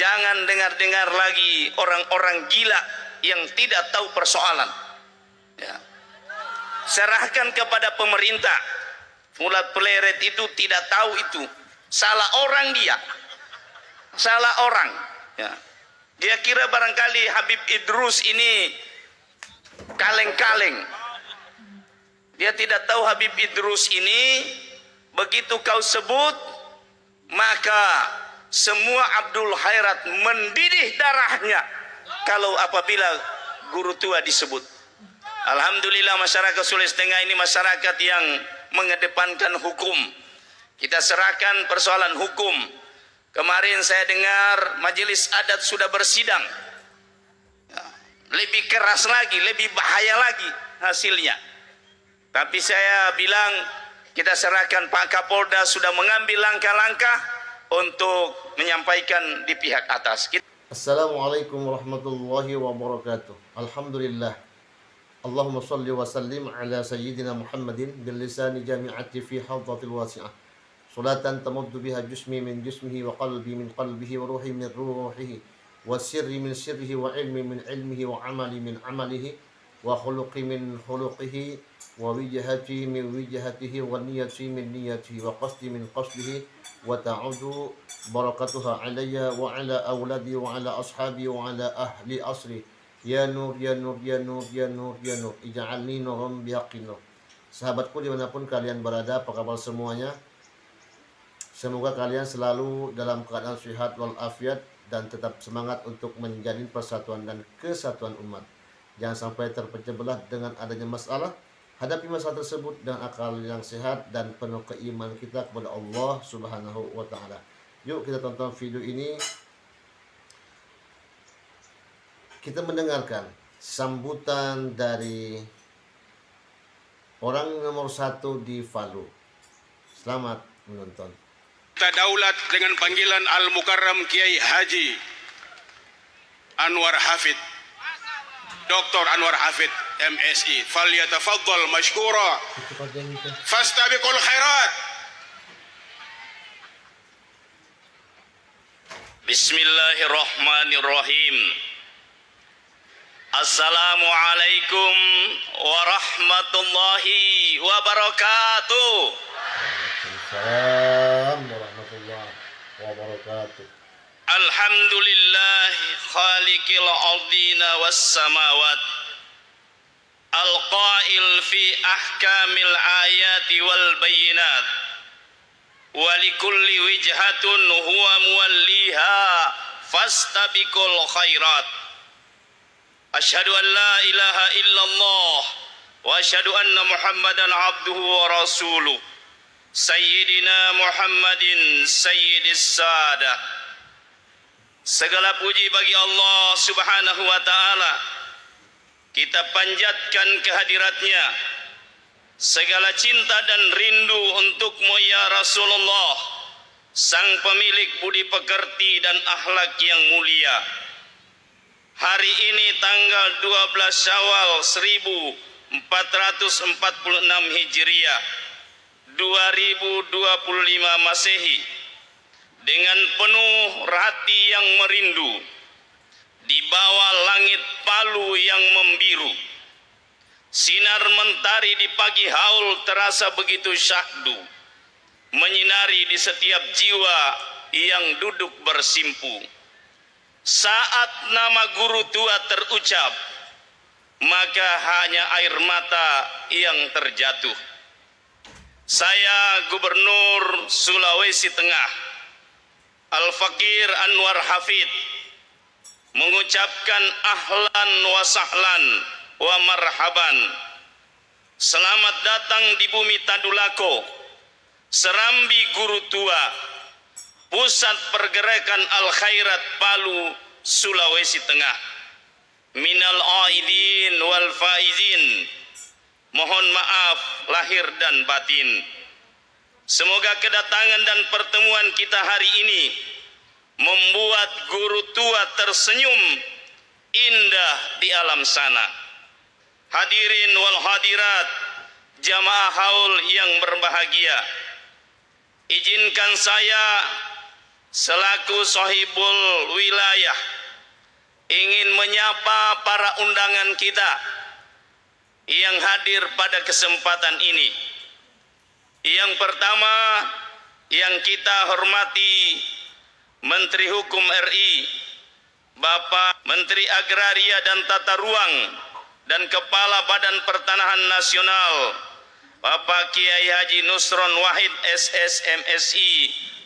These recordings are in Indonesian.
Jangan dengar-dengar lagi orang-orang gila yang tidak tahu persoalan. Ya. Serahkan kepada pemerintah. Fuad Pleret itu tidak tahu itu. Salah orang dia. Salah orang. Ya. Dia kira barangkali Habib Idrus ini kaleng-kaleng. Dia tidak tahu Habib Idrus ini begitu kau sebut, maka semua Abdul Khairat mendidih darahnya kalau apabila guru tua disebut. Alhamdulillah masyarakat Sulawesi Tengah ini masyarakat yang mengedepankan hukum. Kita serahkan persoalan hukum. Kemarin saya dengar majelis adat sudah bersidang. Lebih keras lagi, lebih bahaya lagi hasilnya. Tapi saya bilang kita serahkan, Pak Kapolda sudah mengambil langkah-langkah untuk menyampaikan di pihak atas. Assalamualaikum warahmatullahi wabarakatuh. Alhamdulillah. Allahumma salli wa sallim ala sayyidina Muhammadin bil lisani jami'ati fi hadzatil wasi'ah. Salatan tamuddu biha jismi min jismihi wa qalbi min qalbihi wa ruhi min ruhihi wa sirri min sirrihi wa ilmi min ilmihi wa amali min amalihi wa khuluqi min khuluqihi wa wijhati min wijhatihi wa niyati min niyatihi wa qasdi min qasdihi wa ta'udu barakatuha alayya wa ala awladi wa ala ashabi wa ala ahli asri ya nur ya nur ya nur ya nur ya nur ij'alni nuran bihaqqin nur. Sahabatku dimanapun kalian berada, apa kabar semuanya? Semoga kalian selalu dalam keadaan sehat walafiat dan tetap semangat untuk menjalin persatuan dan kesatuan umat. Jangan sampai terpecah belah dengan adanya masalah. Hadapi masalah tersebut dengan akal yang sehat dan penuh keimanan kita kepada Allah Subhanahu wa taala. Yuk kita tonton video ini. Kita mendengarkan sambutan dari orang nomor 1 di Palu. Selamat menonton. Daulat dengan panggilan Al-Mukarram Kiai Haji Anwar Hafid, Dr. Anwar Hafid MSI. Falyatafaddal mashkura. Fastabiqul khairat. Bismillahirrahmanirrahim. Assalamualaikum warahmatullahi wabarakatuh. Assalamualaikum warahmatullahi wabarakatuh. Alhamdulillah khaliqil ardina was samawat, al-qail fi ahkamil ayati wal bayinat, wa likulli wijhatun huwa muwalliha fastabiqul khairat. Asyhadu an la ilaha illallah wa asyhadu anna Muhammadan abduhu wa rasuluh. Sayyidina Muhammadin sayyidis sada. Segala puji bagi Allah Subhanahu wa ta'ala. Kita panjatkan kehadiratnya. Segala cinta dan rindu untukmu ya Rasulullah, sang pemilik budi pekerti dan akhlak yang mulia. Hari ini tanggal 12 Syawal 1446 Hijriah 2025 Masehi, dengan penuh hati yang merindu di bawah langit Palu yang membiru, sinar mentari di pagi haul terasa begitu syahdu, menyinari di setiap jiwa yang duduk bersimpu. Saat nama guru tua terucap, maka hanya air mata yang terjatuh. Saya Gubernur Sulawesi Tengah Al-Fakir Anwar Hafid mengucapkan ahlan wa sahlan wa marhaban. Selamat datang di bumi Tadulako, Serambi Guru Tua, pusat pergerakan Al-Khairat Palu, Sulawesi Tengah. Minal aidin wal faizin. Mohon maaf lahir dan batin. Semoga kedatangan dan pertemuan kita hari ini membuat guru tua tersenyum indah di alam sana. Hadirin wal hadirat, jamaah haul yang berbahagia, izinkan saya selaku sahibul wilayah ingin menyapa para undangan kita yang hadir pada kesempatan ini. Yang pertama yang kita hormati Menteri Hukum RI, Bapak Menteri Agraria dan Tata Ruang dan Kepala Badan Pertanahan Nasional, Bapak Kiai Haji Nusron Wahid SSMSI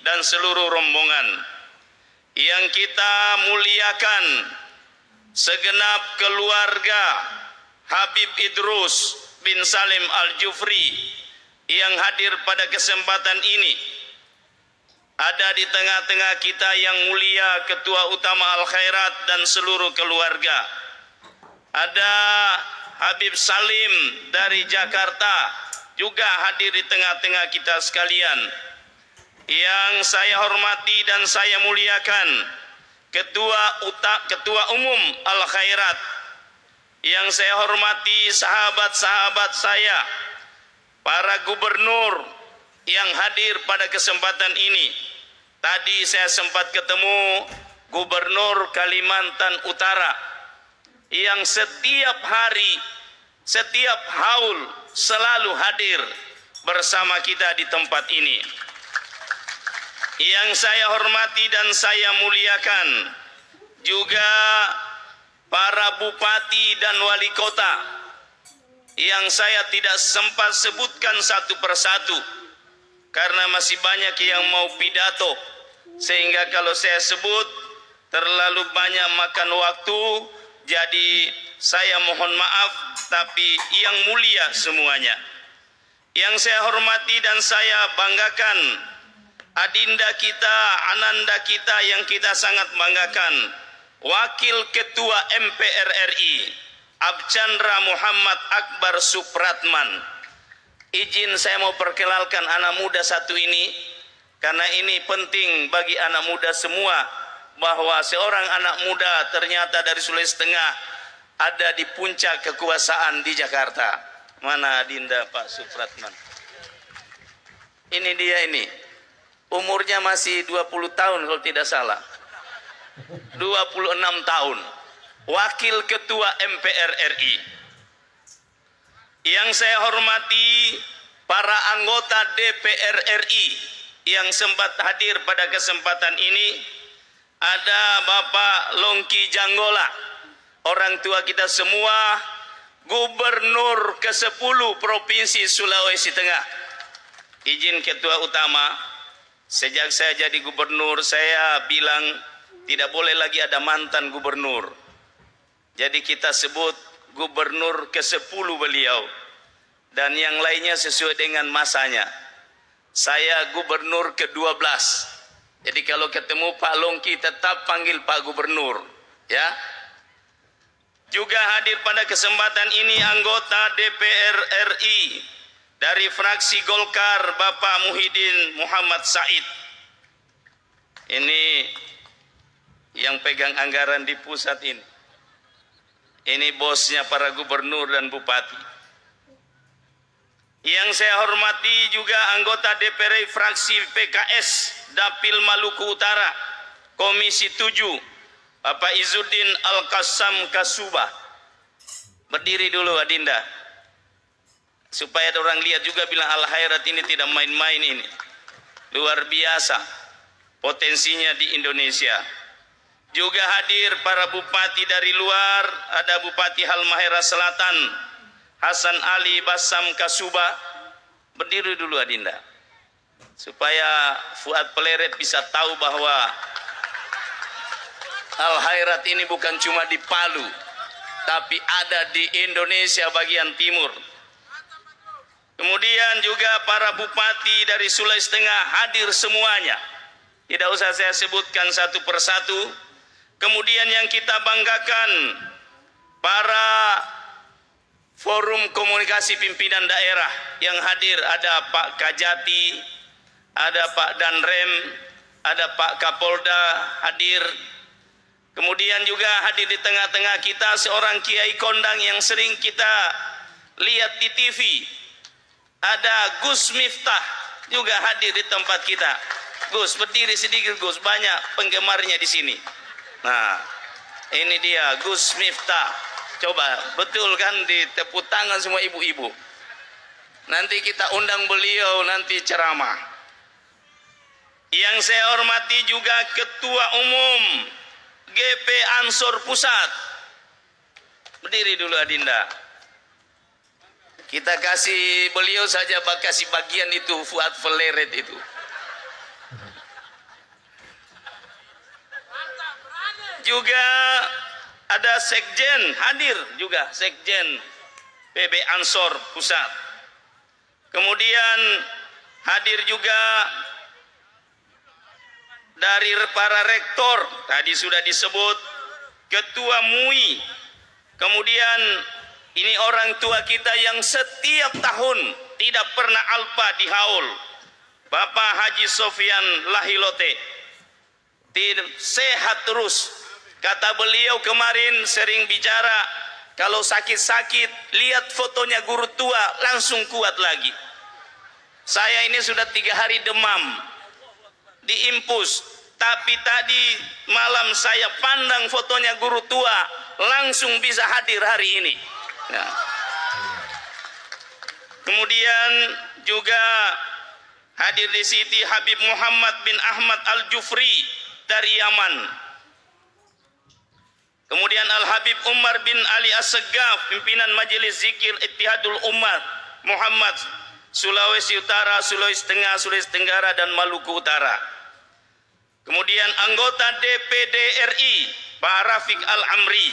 dan seluruh rombongan. Yang kita muliakan segenap keluarga Habib Idrus bin Salim Al-Jufri yang hadir pada kesempatan ini. Ada di tengah-tengah kita yang mulia Ketua Utama Al-Khairat dan seluruh keluarga. Ada Habib Salim dari Jakarta juga hadir di tengah-tengah kita sekalian. Yang saya hormati dan saya muliakan Ketua Umum Al-Khairat. Yang saya hormati sahabat-sahabat saya, para gubernur yang hadir pada kesempatan ini. Tadi saya sempat ketemu Gubernur Kalimantan Utara yang setiap hari, setiap haul selalu hadir bersama kita di tempat ini. Yang saya hormati dan saya muliakan juga para bupati dan wali kota yang saya tidak sempat sebutkan satu persatu karena masih banyak yang mau pidato, sehingga kalau saya sebut terlalu banyak makan waktu. Jadi saya mohon maaf, tapi yang mulia semuanya. Yang saya hormati dan saya banggakan adinda kita, ananda kita yang kita sangat banggakan, Wakil Ketua MPR RI Archandra Muhammad Akbar Supratman. Izin saya mau perkenalkan anak muda satu ini, karena ini penting bagi anak muda semua, bahwa seorang anak muda ternyata dari Sulawesi Tengah ada di puncak kekuasaan di Jakarta. Mana adinda Pak Supratman? Ini dia ini. Umurnya masih 20 tahun kalau tidak salah. 26 tahun. Wakil Ketua MPR RI. Yang saya hormati para anggota DPR RI yang sempat hadir pada kesempatan ini. Ada Bapak Longki Janggola, orang tua kita semua, Gubernur ke-10 Provinsi Sulawesi Tengah. Izin Ketua Utama, sejak saya jadi gubernur saya bilang tidak boleh lagi ada mantan gubernur. Jadi kita sebut Gubernur ke-10 beliau, dan yang lainnya sesuai dengan masanya. Saya Gubernur ke-12. Jadi kalau ketemu Pak Longki tetap panggil Pak Gubernur, ya. Juga hadir pada kesempatan ini anggota DPR RI dari fraksi Golkar, Bapak Muhyiddin Muhammad Said. Ini yang pegang anggaran di pusat ini. Ini bosnya para gubernur dan bupati. Yang saya hormati juga anggota DPR fraksi PKS Dapil Maluku Utara, Komisi 7, Bapak Izzuddin Al-Qassam Kasuba. Berdiri dulu adinda, supaya orang lihat juga bilang Al-Khairat ini tidak main-main ini. Luar biasa potensinya di Indonesia. Juga hadir para bupati dari luar, ada Bupati Halmahera Selatan, Hasan Ali Basam Kasuba. Berdiri dulu adinda, supaya Fuad Peleret bisa tahu bahwa Al-Khairat ini bukan cuma di Palu, tapi ada di Indonesia bagian timur. Kemudian juga para bupati dari Sulawesi Tengah hadir semuanya. Tidak usah saya sebutkan satu persatu. Kemudian yang kita banggakan, para forum komunikasi pimpinan daerah yang hadir, ada Pak Kajati, ada Pak Danrem, ada Pak Kapolda hadir. Kemudian juga hadir di tengah-tengah kita seorang Kiai Kondang yang sering kita lihat di TV. Ada Gus Miftah juga hadir di tempat kita. Gus, berdiri sedikit Gus, banyak penggemarnya di sini. Nah, ini dia Gus Miftah. Coba, betul kan ditepuk tangan semua ibu-ibu. Nanti kita undang beliau nanti ceramah. Yang saya hormati juga Ketua Umum GP Ansor Pusat. Berdiri dulu Adinda. Kita kasih beliau saja, kasih bagian itu Fuad Veleret itu. Juga ada Sekjen hadir juga, Sekjen PB Ansor Pusat. Kemudian hadir juga dari para rektor, tadi sudah disebut Ketua MUI. Kemudian ini orang tua kita yang setiap tahun tidak pernah alpa di haul, Bapak Haji Sofyan Lahilote. Sehat terus. Kata beliau kemarin sering bicara, kalau sakit-sakit lihat fotonya guru tua langsung kuat lagi. Saya ini sudah 3 hari demam, diimpus, tapi tadi malam saya pandang fotonya guru tua, langsung bisa hadir hari ini. Nah. Kemudian juga hadir di sini Habib Muhammad bin Ahmad Al-Jufri dari Yaman. Kemudian Al-Habib Umar bin Ali As-Segaf, pimpinan Majelis Zikir Ittihadul Ummah Muhammad Sulawesi Utara, Sulawesi Tengah, Sulawesi Tenggara, dan Maluku Utara. Kemudian anggota DPD RI Pak Rafiq Al-Amri,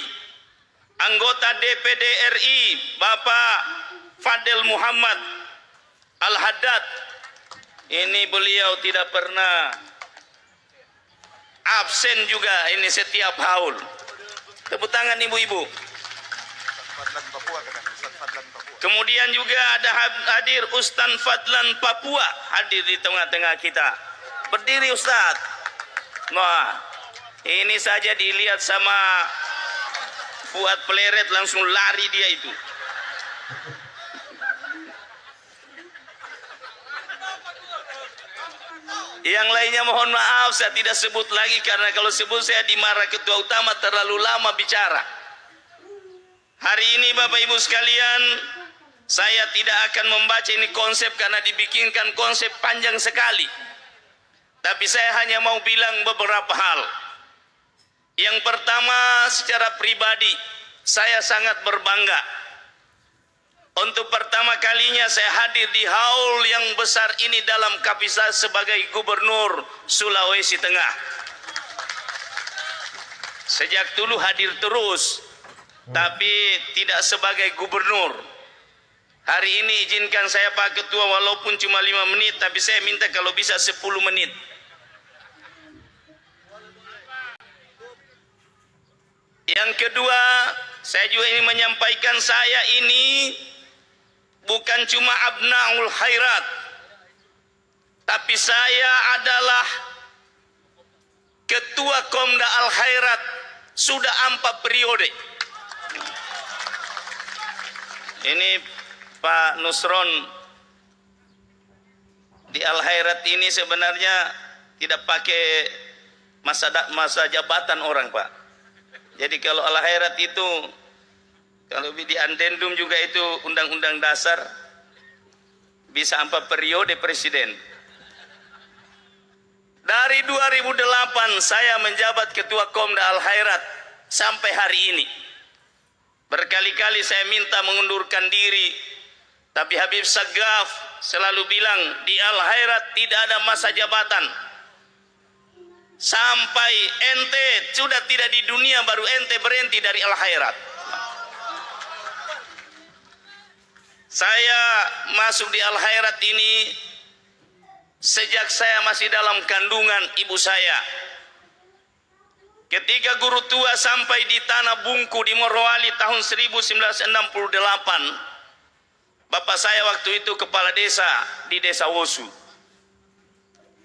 anggota DPD RI Bapak Fadel Muhammad Al-Haddad. Ini beliau tidak pernah absen juga, ini setiap haul. Tepuk tangan ibu-ibu. Kemudian juga ada hadir Ustaz Fadlan Papua, hadir di tengah-tengah kita. Berdiri Ustaz. Nah, ini saja dilihat sama Fuad Veleret langsung lari dia itu. Yang lainnya mohon maaf saya tidak sebut lagi, karena kalau sebut saya dimarah ketua utama, terlalu lama bicara. Hari ini Bapak Ibu sekalian, saya tidak akan membaca ini konsep karena dibikinkan konsep panjang sekali. Tapi saya hanya mau bilang beberapa hal. Yang pertama, secara pribadi saya sangat berbangga. Untuk pertama kalinya saya hadir di haul yang besar ini dalam kapasitas sebagai Gubernur Sulawesi Tengah. Sejak dulu hadir terus, tapi tidak sebagai gubernur. Hari ini izinkan saya Pak Ketua walaupun cuma 5 menit, tapi saya minta kalau bisa 10 menit. Yang kedua, saya juga ingin menyampaikan saya ini bukan cuma abnaul khairat, tapi saya adalah Ketua Komda Al Khairat sudah 4 periode. Ini Pak Nusron di Al Khairat ini sebenarnya tidak pakai masa jabatan orang Pak. Jadi kalau Al Khairat itu, kalau di Andendum juga itu undang-undang dasar bisa 4 periode presiden. Dari 2008 saya menjabat Ketua Komda Al Khairat sampai hari ini. Berkali-kali saya minta mengundurkan diri, tapi Habib Sagaf selalu bilang di Al Khairat tidak ada masa jabatan. Sampai ente sudah tidak di dunia baru ente berhenti dari Al Khairat. Saya masuk di Al Khairat ini sejak saya masih dalam kandungan ibu saya. Ketika guru tua sampai di Tanah Bungku di Morowali tahun 1968, bapak saya waktu itu kepala desa di Desa Wosu.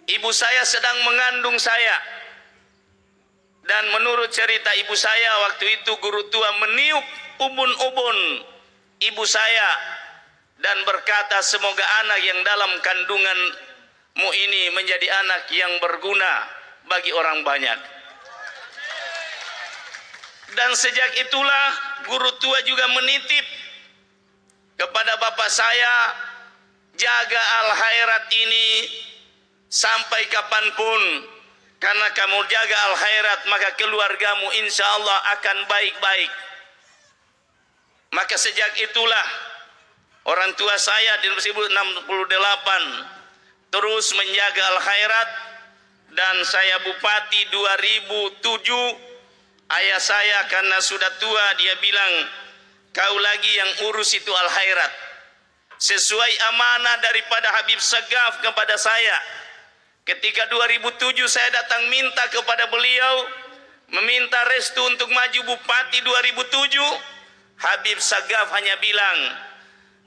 Ibu saya sedang mengandung saya. Dan menurut cerita ibu saya waktu itu guru tua meniup ubun-ubun ibu saya dan berkata, semoga anak yang dalam kandungan ini menjadi anak yang berguna bagi orang banyak. Dan sejak itulah guru tua juga menitip kepada bapak saya, jaga al-khairat ini sampai kapanpun, karena kamu jaga al-khairat maka keluargamu insya Allah akan baik-baik. Maka sejak itulah orang tua saya di 1968 terus menjaga al-khairat, dan saya bupati 2007. Ayah saya karena sudah tua, dia bilang, kau lagi yang urus itu al-khairat. Sesuai amanah daripada Habib Sagaf kepada saya. Ketika 2007 saya datang minta kepada beliau, meminta restu untuk maju bupati 2007. Habib Sagaf hanya bilang,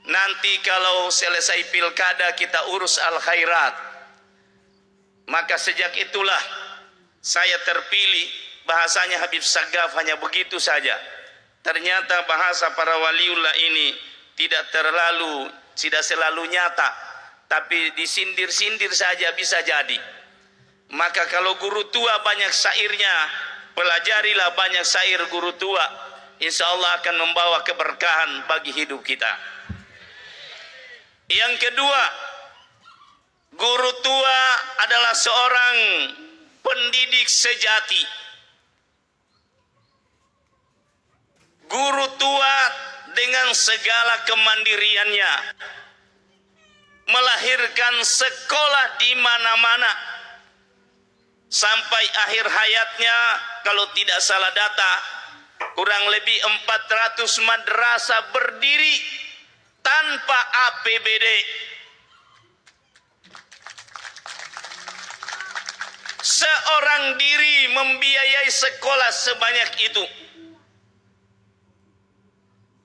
nanti kalau selesai pilkada kita urus al-khairat. Maka sejak itulah saya terpilih. Bahasanya Habib Sagaf hanya begitu saja. Ternyata bahasa para waliullah ini tidak selalu nyata, tapi disindir-sindir saja bisa jadi. Maka kalau guru tua banyak syairnya, pelajarilah banyak syair guru tua. Insya Allah akan membawa keberkahan bagi hidup kita. Yang kedua, guru tua adalah seorang pendidik sejati. Guru tua dengan segala kemandiriannya melahirkan sekolah di mana-mana sampai akhir hayatnya, kalau tidak salah data, kurang lebih 400 madrasah berdiri tanpa APBD. Seorang diri membiayai sekolah sebanyak itu.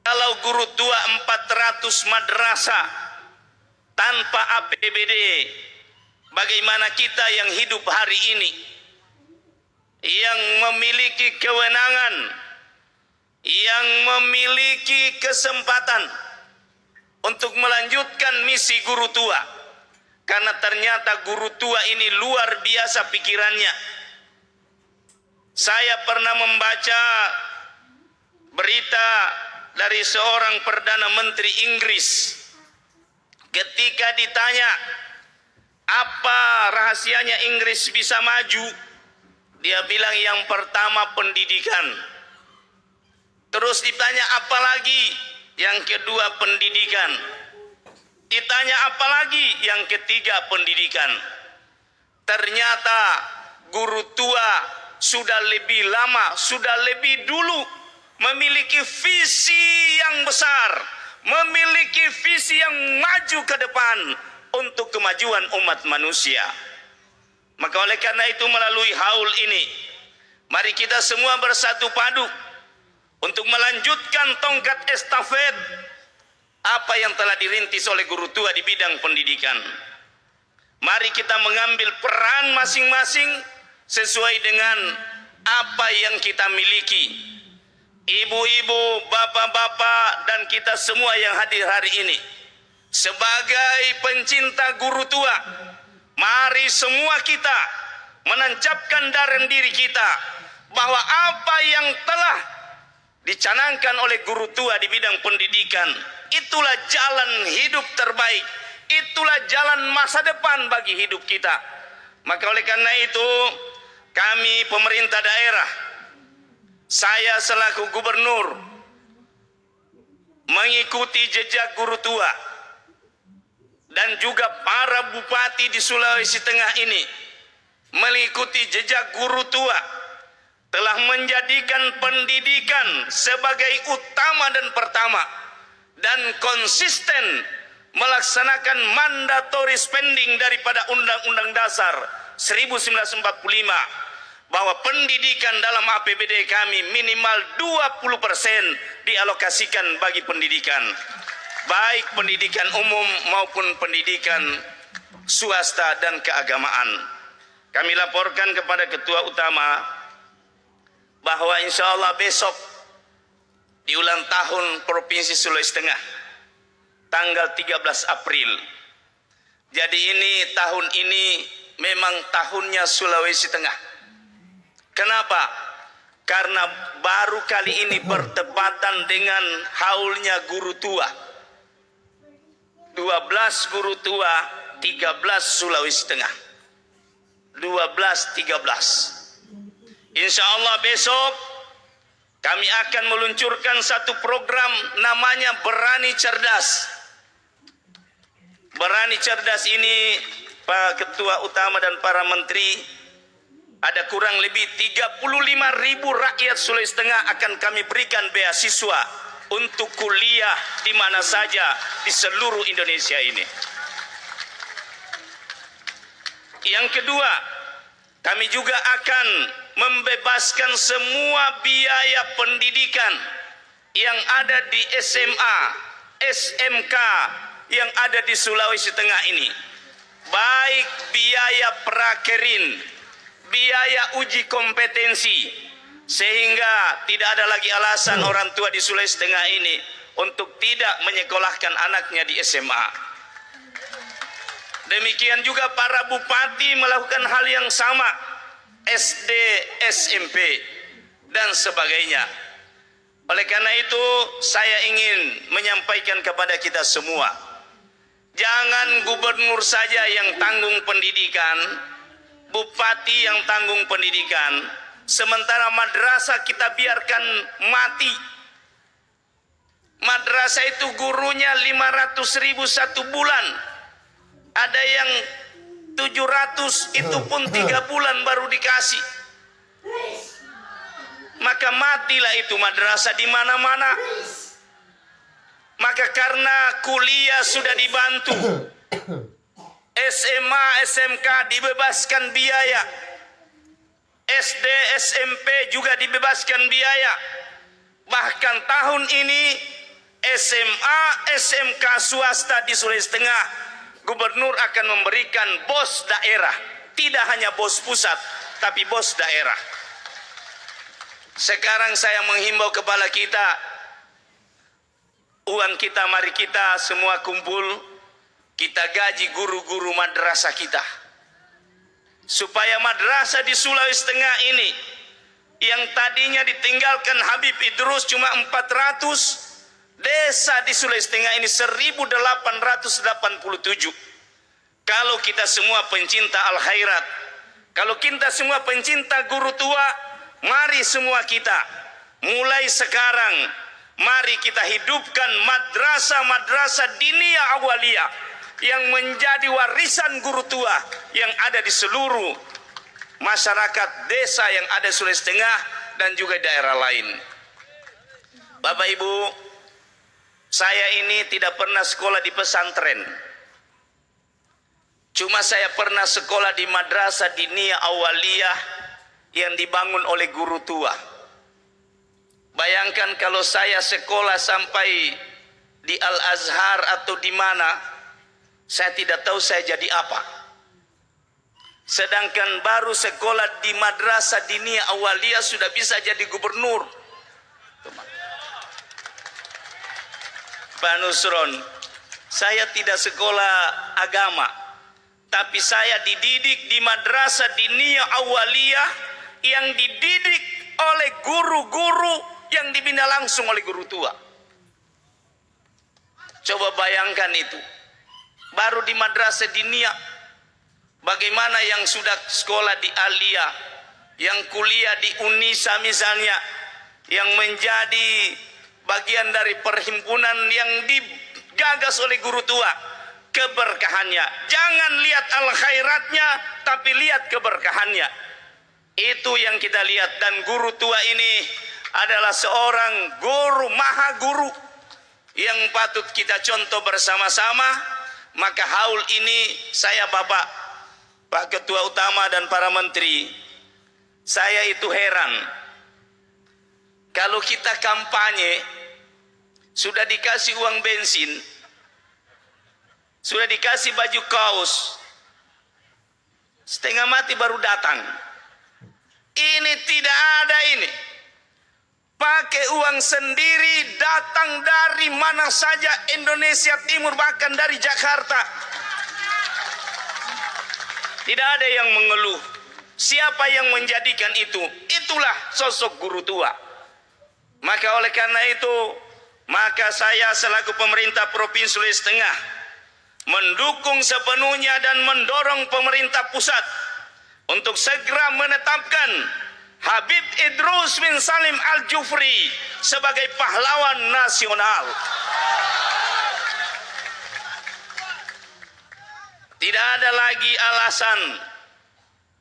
Kalau guru tua 400 madrasah tanpa APBD, bagaimana kita yang hidup hari ini, yang memiliki kewenangan, yang memiliki kesempatan untuk melanjutkan misi guru tua? Karena ternyata guru tua ini luar biasa pikirannya. Saya pernah membaca berita dari seorang Perdana Menteri Inggris. Ketika ditanya apa rahasianya Inggris bisa maju, dia bilang yang pertama pendidikan. Terus ditanya apa lagi? Yang kedua pendidikan. Ditanya apa lagi? Yang ketiga pendidikan. Ternyata guru tua sudah lebih lama, sudah lebih dulu memiliki visi yang besar, memiliki visi yang maju ke depan untuk kemajuan umat manusia. Maka oleh karena itu melalui haul ini, mari kita semua bersatu padu untuk melanjutkan tongkat estafet apa yang telah dirintis oleh guru tua di bidang pendidikan. Mari kita mengambil peran masing-masing sesuai dengan apa yang kita miliki. Ibu-ibu, bapak-bapak, dan kita semua yang hadir hari ini, sebagai pencinta guru tua, mari semua kita menancapkan dalam diri kita bahwa apa yang telah dicanangkan oleh guru tua di bidang pendidikan, itulah jalan hidup terbaik, itulah jalan masa depan bagi hidup kita. Maka oleh karena itu, kami pemerintah daerah, saya selaku gubernur mengikuti jejak guru tua, dan juga para bupati di Sulawesi Tengah ini mengikuti jejak guru tua, telah menjadikan pendidikan sebagai utama dan pertama, dan konsisten melaksanakan mandatory spending daripada Undang-Undang Dasar 1945, bahwa pendidikan dalam APBD kami minimal 20% dialokasikan bagi pendidikan, baik pendidikan umum maupun pendidikan swasta dan keagamaan. Kami laporkan kepada Ketua Utama bahwa insya Allah besok di ulang tahun Provinsi Sulawesi Tengah tanggal 13 April Jadi tahun ini memang tahunnya Sulawesi Tengah. Kenapa? Karena baru kali ini bertepatan dengan haulnya guru tua. 12 guru tua, 13 Sulawesi Tengah. 12-13. Insya Allah besok kami akan meluncurkan satu program namanya Berani Cerdas. Berani Cerdas ini Pak Ketua Utama dan para menteri, ada kurang lebih 35.000 rakyat Sulawesi Tengah akan kami berikan beasiswa untuk kuliah di mana saja di seluruh Indonesia ini. Yang kedua, kami juga akan membebaskan semua biaya pendidikan yang ada di SMA, SMK yang ada di Sulawesi Tengah ini. Baik biaya prakerin, biaya uji kompetensi, sehingga tidak ada lagi alasan orang tua di Sulawesi Tengah ini untuk tidak menyekolahkan anaknya di SMA. Demikian juga para bupati melakukan hal yang sama, SD, SMP, dan sebagainya. Oleh karena itu, saya ingin menyampaikan kepada kita semua, jangan gubernur saja yang tanggung pendidikan, bupati yang tanggung pendidikan, sementara madrasah kita biarkan mati. Madrasah itu gurunya 500.000 satu bulan. Ada yang 700, itu pun 3 bulan baru dikasih. Maka matilah itu madrasah di mana-mana. Maka karena kuliah sudah dibantu, SMA, SMK dibebaskan biaya, SD, SMP juga dibebaskan biaya. Bahkan tahun ini SMA, SMK swasta di Sulawesi Tengah, gubernur akan memberikan bos daerah. Tidak hanya bos pusat, tapi bos daerah. Sekarang saya menghimbau kepada kita, uang kita mari kita semua kumpul, kita gaji guru-guru madrasah kita. Supaya madrasah di Sulawesi Tengah ini, yang tadinya ditinggalkan Habib Idrus cuma 400, desa di Sulawesi Tengah ini 1887. Kalau kita semua pencinta al-khairat, kalau kita semua pencinta guru tua, mari semua kita mulai sekarang, mari kita hidupkan madrasah-madrasah diniyah awaliyah yang menjadi warisan guru tua yang ada di seluruh masyarakat desa yang ada di Sulawesi Tengah dan juga daerah lain. Bapak Ibu, saya ini tidak pernah sekolah di pesantren. Cuma saya pernah sekolah di madrasah diniyah awaliyah yang dibangun oleh guru tua. Bayangkan kalau saya sekolah sampai di Al-Azhar atau di mana, saya tidak tahu saya jadi apa. Sedangkan baru sekolah di madrasah diniyah awaliyah sudah bisa jadi gubernur. Pak Nusron, saya tidak sekolah agama, tapi saya dididik di madrasah diniyah awaliyah yang dididik oleh guru-guru yang dibina langsung oleh guru tua. Coba bayangkan itu. Baru di madrasah diniyah, bagaimana yang sudah sekolah di Aliyah, yang kuliah di Unisa misalnya, yang menjadi bagian dari perhimpunan yang digagas oleh guru tua, keberkahannya. Jangan lihat al-khairatnya, tapi lihat keberkahannya. Itu yang kita lihat. Dan guru tua ini adalah seorang guru, maha guru, yang patut kita contoh bersama-sama. Maka haul ini saya Pak Ketua Utama dan para menteri, saya itu heran. Kalau kita kampanye, sudah dikasih uang bensin, sudah dikasih baju kaos, setengah mati baru datang. Ini tidak ada ini. Pakai uang sendiri, datang dari mana saja Indonesia Timur, bahkan dari Jakarta. Tidak ada yang mengeluh. Siapa yang menjadikan itu? Itulah sosok guru tua. Maka oleh karena itu, maka saya selaku pemerintah Provinsi Sulawesi Tengah mendukung sepenuhnya dan mendorong pemerintah pusat untuk segera menetapkan Habib Idrus bin Salim Al-Jufri sebagai pahlawan nasional. Tidak ada lagi alasan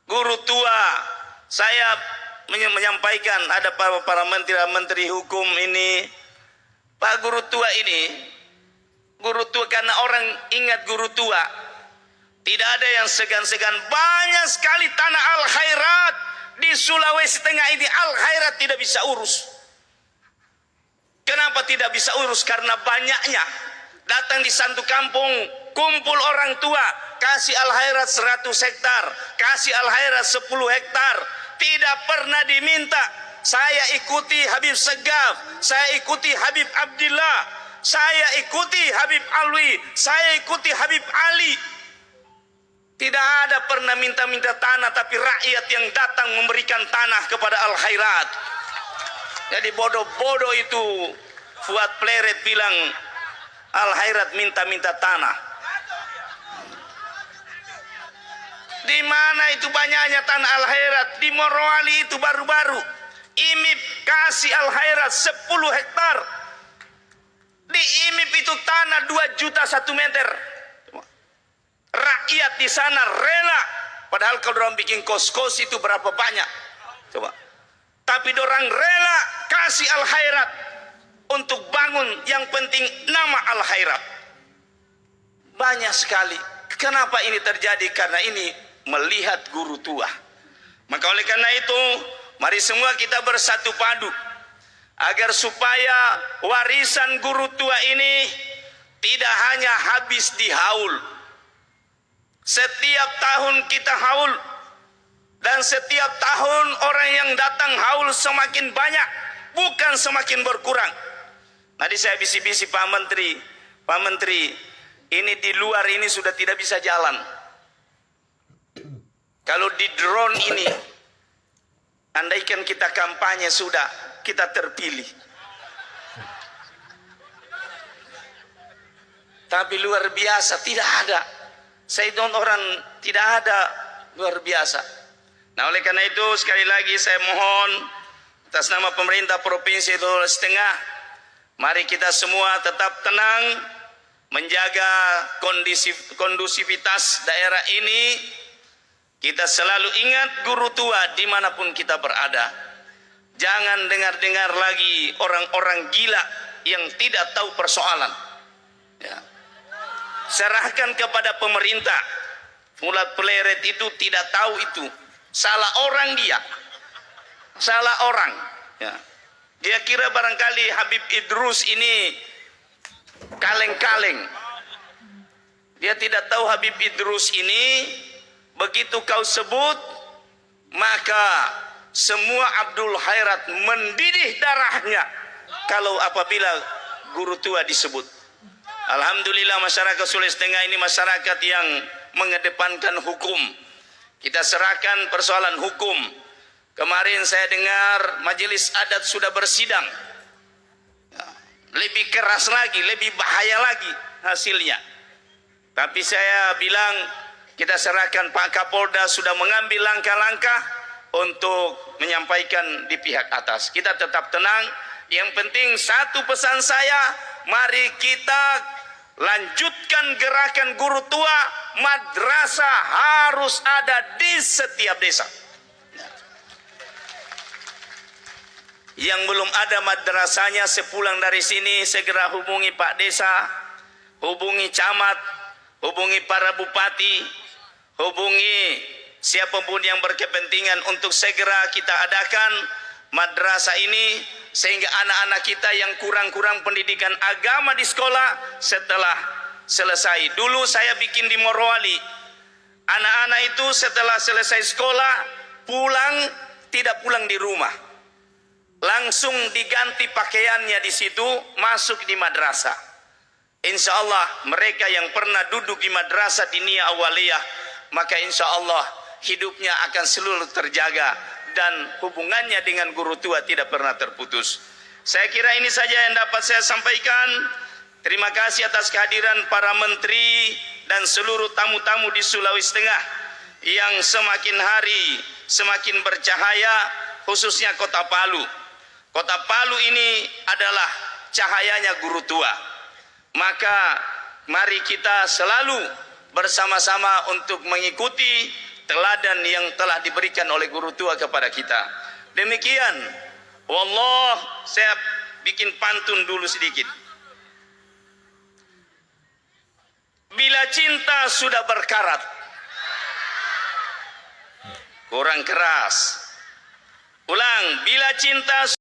guru tua. Saya menyampaikan ada para menteri hukum ini, Pak guru tua ini, guru tua karena orang ingat guru tua. Tidak ada yang segan-segan. Banyak sekali tanah al-khairat di Sulawesi Tengah ini, al-khairat tidak bisa urus. Kenapa tidak bisa urus? Karena banyaknya. Datang di satu kampung, kumpul orang tua, kasih al-khairat 100 hektar, kasih al-khairat 10 hektar. Tidak pernah diminta, saya ikuti Habib Segaf, saya ikuti Habib Abdillah, saya ikuti Habib Alwi, saya ikuti Habib Ali. Tidak ada pernah minta-minta tanah, tapi rakyat yang datang memberikan tanah kepada al-khairat. Jadi bodoh-bodoh itu Fuad Pleret bilang al-khairat minta-minta tanah. Di mana itu banyaknya tanah al-khairat? Di Morowali itu baru-baru IMIP kasih al-khairat 10 hektar. Di IMIP itu tanah 2 juta 1 meter. Rakyat di sana rela. Padahal kalau orang bikin kos-kos itu berapa banyak? Coba. Tapi orang rela kasih al-khairat untuk bangun, yang penting nama al-khairat. Banyak sekali. Kenapa ini terjadi? Karena ini melihat guru tua. Maka oleh karena itu, mari semua kita bersatu padu agar supaya warisan guru tua ini tidak hanya habis di haul. Setiap tahun kita haul, dan setiap tahun orang yang datang haul semakin banyak, bukan semakin berkurang. Tadi saya bisi-bisi Pak Menteri, ini di luar ini sudah tidak bisa jalan. Kalau di drone ini, andaikan kita kampanye sudah, kita terpilih. Tapi luar biasa, tidak ada. Saya orang tidak ada luar biasa. Nah oleh karena itu sekali lagi saya mohon atas nama pemerintah Provinsi Sulawesi Tengah, mari kita semua tetap tenang, menjaga kondusivitas daerah ini. Kita selalu ingat guru tua dimanapun kita berada. Jangan dengar-dengar lagi orang-orang gila yang tidak tahu persoalan. Ya. Serahkan kepada pemerintah. Fuad Pleret itu tidak tahu itu. Salah orang dia. Salah orang. Ya. Dia kira barangkali Habib Idrus ini kaleng-kaleng. Dia tidak tahu Habib Idrus ini begitu kau sebut, maka semua Abdul Khairat mendidih darahnya kalau apabila guru tua disebut. Alhamdulillah masyarakat Sulawesi Tengah ini masyarakat yang mengedepankan hukum. Kita serahkan persoalan hukum. Kemarin saya dengar majelis adat sudah bersidang. Lebih keras lagi, lebih bahaya lagi hasilnya. Tapi saya bilang kita serahkan, Pak Kapolda sudah mengambil langkah-langkah untuk menyampaikan di pihak atas. Kita tetap tenang. Yang penting satu pesan saya, mari kita lanjutkan gerakan guru tua. Madrasah harus ada di setiap desa. Yang belum ada madrasahnya sepulang dari sini segera hubungi Pak Desa, hubungi camat, hubungi para bupati, hubungi siapapun yang berkepentingan untuk segera kita adakan madrasah ini, sehingga anak-anak kita yang kurang-kurang pendidikan agama di sekolah setelah selesai. Dulu saya bikin di Morowali, anak-anak itu setelah selesai sekolah pulang, tidak pulang di rumah, langsung diganti pakaiannya di situ, masuk di madrasah. Insya Allah mereka yang pernah duduk di madrasah diniyah awaliyah, maka insya Allah hidupnya akan selalu terjaga dan hubungannya dengan guru tua tidak pernah terputus. Saya kira ini saja yang dapat saya sampaikan. Terima kasih atas kehadiran para menteri dan seluruh tamu-tamu di Sulawesi Tengah yang semakin hari semakin bercahaya, khususnya Kota Palu. Kota Palu ini adalah cahayanya guru tua. Maka mari kita selalu bersama-sama untuk mengikuti teladan yang telah diberikan oleh guru tua kepada kita. Demikian, wallah, saya bikin pantun dulu sedikit. Bila cinta sudah berkarat, kurang keras. Ulang, bila cinta